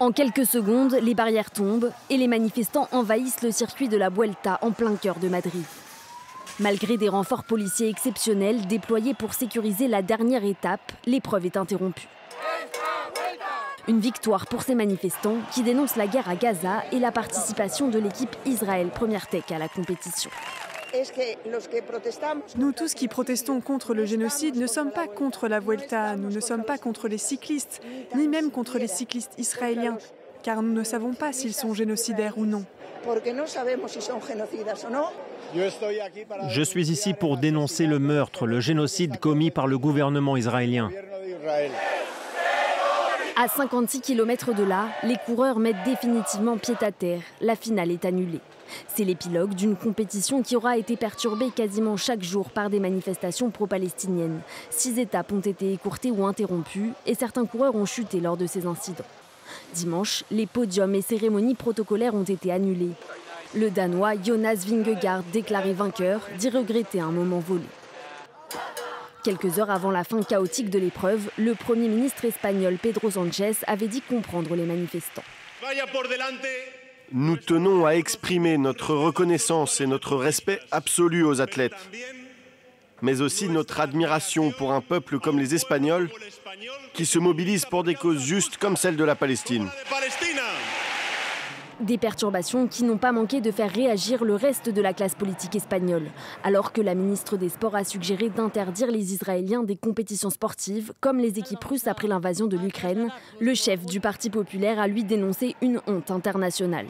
En quelques secondes, les barrières tombent et les manifestants envahissent le circuit de la Vuelta en plein cœur de Madrid. Malgré des renforts policiers exceptionnels déployés pour sécuriser la dernière étape, l'épreuve est interrompue. Une victoire pour ces manifestants qui dénoncent la guerre à Gaza et la participation de l'équipe Israël Première Tech à la compétition. Nous tous qui protestons contre le génocide ne sommes pas contre la Vuelta, nous ne sommes pas contre les cyclistes, ni même contre les cyclistes israéliens, car nous ne savons pas s'ils sont génocidaires ou non. Je suis ici pour dénoncer le meurtre, le génocide commis par le gouvernement israélien. À 56 km de là, les coureurs mettent définitivement pied à terre. La finale est annulée. C'est l'épilogue d'une compétition qui aura été perturbée quasiment chaque jour par des manifestations pro-palestiniennes. 6 étapes ont été écourtées ou interrompues et certains coureurs ont chuté lors de ces incidents. Dimanche, les podiums et cérémonies protocolaires ont été annulés. Le Danois Jonas Vingegaard, déclaré vainqueur, dit regretter un moment volé. Quelques heures avant la fin chaotique de l'épreuve, le Premier ministre espagnol Pedro Sánchez avait dit comprendre les manifestants. Nous tenons à exprimer notre reconnaissance et notre respect absolu aux athlètes, mais aussi notre admiration pour un peuple comme les Espagnols qui se mobilisent pour des causes justes comme celle de la Palestine. Des perturbations qui n'ont pas manqué de faire réagir le reste de la classe politique espagnole, alors que la ministre des Sports a suggéré d'interdire les Israéliens des compétitions sportives, comme les équipes russes après l'invasion de l'Ukraine. Le chef du Parti populaire a lui dénoncé une honte internationale.